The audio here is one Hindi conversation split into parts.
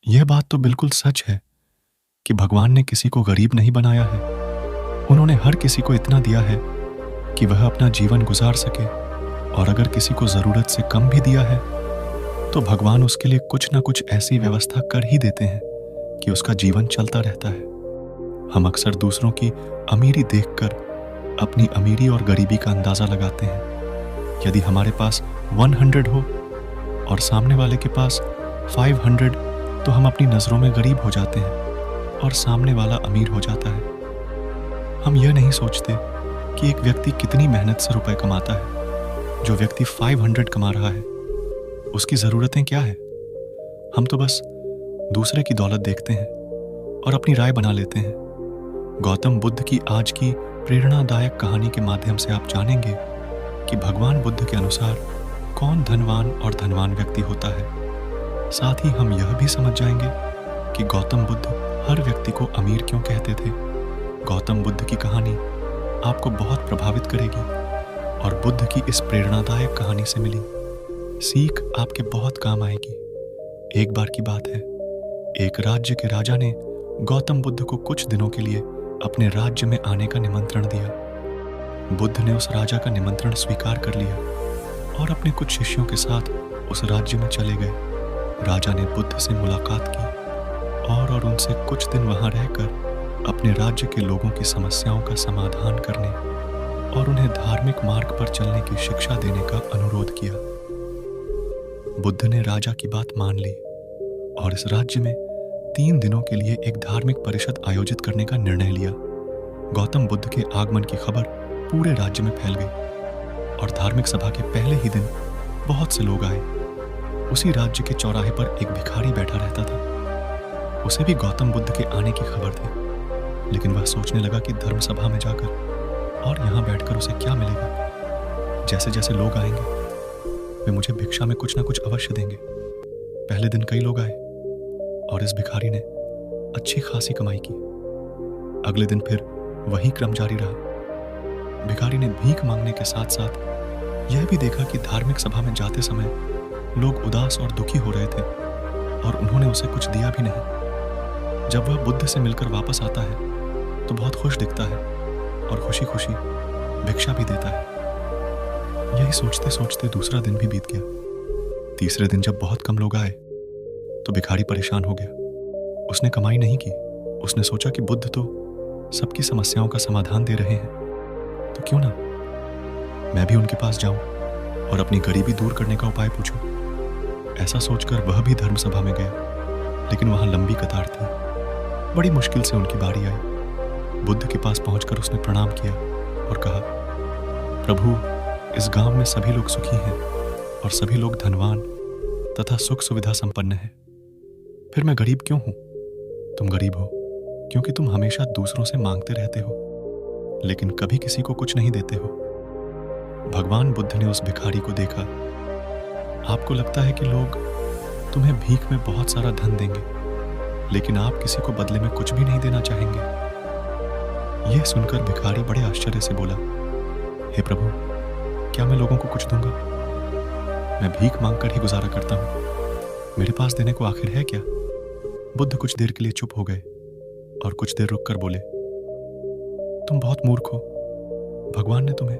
यह बात तो बिल्कुल सच है कि भगवान ने किसी को गरीब नहीं बनाया है। उन्होंने हर किसी को इतना दिया है कि वह अपना जीवन गुजार सके, और अगर किसी को ज़रूरत से कम भी दिया है तो भगवान उसके लिए कुछ ना कुछ ऐसी व्यवस्था कर ही देते हैं कि उसका जीवन चलता रहता है। हम अक्सर दूसरों की अमीरी देखकर अपनी अमीरी और गरीबी का अंदाज़ा लगाते हैं। यदि हमारे पास 100 हो और सामने वाले के पास 500, तो हम अपनी नज़रों में गरीब हो जाते हैं और सामने वाला अमीर हो जाता है। हम यह नहीं सोचते कि एक व्यक्ति कितनी मेहनत से रुपए कमाता है। जो व्यक्ति 500 कमा रहा है, उसकी ज़रूरतें क्या है? हम तो बस दूसरे की दौलत देखते हैं और अपनी राय बना लेते हैं। गौतम बुद्ध की आज की प्रेरणादायक कहानी के माध्यम से आप जानेंगे कि भगवान बुद्ध के अनुसार कौन धनवान और धनवान व्यक्ति होता है। साथ ही हम यह भी समझ जाएंगे कि गौतम बुद्ध हर व्यक्ति को अमीर क्यों कहते थे। गौतम बुद्ध की कहानी आपको बहुत प्रभावित करेगी और बुद्ध की इस प्रेरणादायक कहानी से मिली सीख आपके बहुत काम आएगी। एक बार की बात है, एक राज्य के राजा ने गौतम बुद्ध को कुछ दिनों के लिए अपने राज्य में आने का निमंत्रण दिया। बुद्ध ने उस राजा का निमंत्रण स्वीकार कर लिया और अपने कुछ शिष्यों के साथ उस राज्य में चले गए। राजा ने बुद्ध से मुलाकात की और उनसे कुछ दिन वहां रहकर अपने राज्य के लोगों की समस्याओं का समाधान करने और उन्हें धार्मिक मार्ग पर चलने की शिक्षा देने का अनुरोध किया। बुद्ध ने राजा की बात मान ली और इस राज्य में 3 दिनों के लिए एक धार्मिक परिषद आयोजित करने का निर्णय लिया। गौतम बुद्ध के आगमन की खबर पूरे राज्य में फैल गई और धार्मिक सभा के पहले ही दिन बहुत से लोग आए। उसी राज्य के चौराहे पर एक भिखारी बैठा रहता था। उसे भी गौतम बुद्ध के आने की खबर थी, लेकिन वह सोचने लगा कि धर्म सभा में जाकर और यहाँ बैठकर उसे क्या मिलेगा। जैसे जैसे लोग आएंगे वे मुझे भिक्षा में कुछ ना कुछ अवश्य देंगे। पहले दिन कई लोग आए और इस भिखारी ने अच्छी खासी कमाई की। अगले दिन फिर वही क्रम जारी रहा। भिखारी ने भीख मांगने के साथ साथ यह भी देखा कि धार्मिक सभा में जाते समय लोग उदास और दुखी हो रहे थे और उन्होंने उसे कुछ दिया भी नहीं। जब वह बुद्ध से मिलकर वापस आता है तो बहुत खुश दिखता है और खुशी खुशी भिक्षा भी देता है। यही सोचते सोचते दूसरा दिन भी बीत गया। तीसरे दिन जब बहुत कम लोग आए तो भिखारी परेशान हो गया। उसने कमाई नहीं की। उसने सोचा कि बुद्ध तो सबकी समस्याओं का समाधान दे रहे हैं, तो क्यों ना मैं भी उनके पास जाऊं और अपनी गरीबी दूर करने का उपाय पूछूं। ऐसा सोचकर वह भी धर्म सभा में गया, लेकिन वहां लंबी कतार थी। बड़ी मुश्किल से उनकी बारी आई। बुद्ध के पास पहुंचकर उसने प्रणाम किया और कहा, प्रभु, इस गांव में सभी लोग सुखी हैं और सभी लोग धनवान तथा सुख सुविधा संपन्न हैं। फिर मैं गरीब क्यों हूं? तुम गरीब हो क्योंकि तुम हमेशा दूसरों से मांगते रहते हो, लेकिन कभी किसी को कुछ नहीं देते हो। भगवान बुद्ध ने उस भिखारी को देखा। आपको लगता है कि लोग तुम्हें भीख में बहुत सारा धन देंगे, लेकिन आप किसी को बदले में कुछ भी नहीं देना चाहेंगे। यह सुनकर भिखारी बड़े आश्चर्य से बोला, हे प्रभु, क्या मैं लोगों को कुछ दूंगा? मैं भीख मांगकर ही गुजारा करता हूं। मेरे पास देने को आखिर है क्या? बुद्ध कुछ देर के लिए चुप हो गए और कुछ देर रुककर बोले, तुम बहुत मूर्ख हो। भगवान ने तुम्हें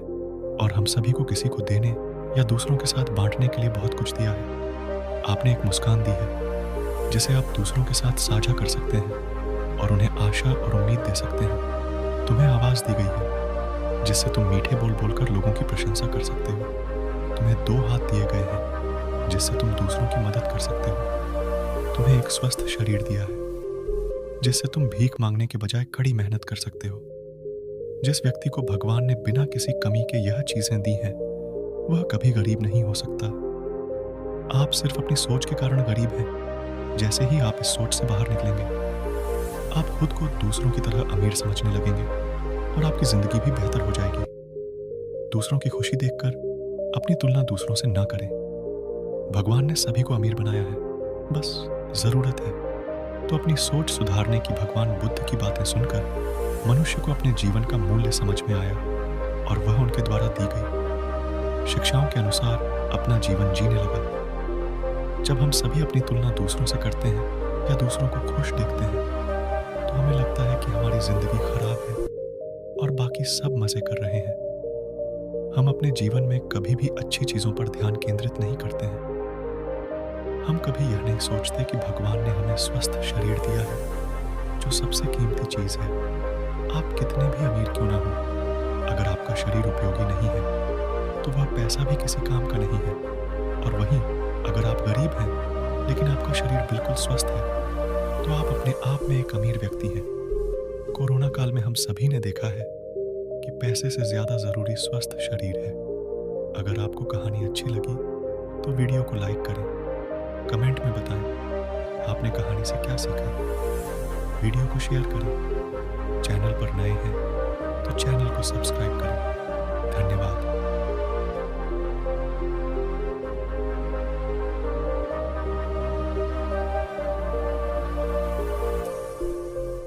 और हम सभी को किसी को देने या दूसरों के साथ बांटने के लिए बहुत कुछ दिया है। आपने एक मुस्कान दी है जिसे आप दूसरों के साथ साझा कर सकते हैं और उन्हें आशा और उम्मीद दे सकते हैं। तुम्हें आवाज दी गई है जिससे तुम मीठे बोल बोलकर लोगों की प्रशंसा कर सकते हो। तुम्हें 2 हाथ दिए गए हैं जिससे तुम दूसरों की मदद कर सकते हो। तुम्हें एक स्वस्थ शरीर दिया है जिससे तुम भीख मांगने के बजाय कड़ी मेहनत कर सकते हो। जिस व्यक्ति को भगवान ने बिना किसी कमी के यह चीजें दी हैं, वह कभी गरीब नहीं हो सकता। आप सिर्फ अपनी सोच के कारण गरीब हैं। जैसे ही आप इस सोच से बाहर निकलेंगे, आप खुद को दूसरों की तरह अमीर समझने लगेंगे और आपकी जिंदगी भी बेहतर हो जाएगी। दूसरों की खुशी देखकर अपनी तुलना दूसरों से ना करें। भगवान ने सभी को अमीर बनाया है, बस जरूरत है तो अपनी सोच सुधारने की। भगवान बुद्ध की बातें सुनकर मनुष्य को अपने जीवन का मूल्य समझ में आया और वह उनके द्वारा दी गई शिक्षाओं के अनुसार अपना जीवन जीने लगा। जब हम सभी अपनी तुलना दूसरों से करते हैं या दूसरों को खुश देखते हैं तो हमें लगता है कि हमारी जिंदगी खराब है और बाकी सब मजे कर रहे हैं। हम अपने जीवन में कभी भी अच्छी चीजों पर ध्यान केंद्रित नहीं करते हैं। हम कभी यह नहीं सोचते कि भगवान ने हमें स्वस्थ शरीर दिया है, जो सबसे कीमती चीज है। आप कितने भी अमीर क्यों ना हो, अगर आपका शरीर उपयोगी नहीं है तो वह पैसा भी किसी काम का नहीं है। और वहीं अगर आप गरीब हैं लेकिन आपका शरीर बिल्कुल स्वस्थ है तो आप अपने आप में एक अमीर व्यक्ति हैं। कोरोना काल में हम सभी ने देखा है कि पैसे से ज्यादा जरूरी स्वस्थ शरीर है। अगर आपको कहानी अच्छी लगी तो वीडियो को लाइक करें, कमेंट में बताएं आपने कहानी से क्या सीखा। वीडियो को शेयर करें। चैनल पर नए हैं तो चैनल को सब्सक्राइब करें। धन्यवाद।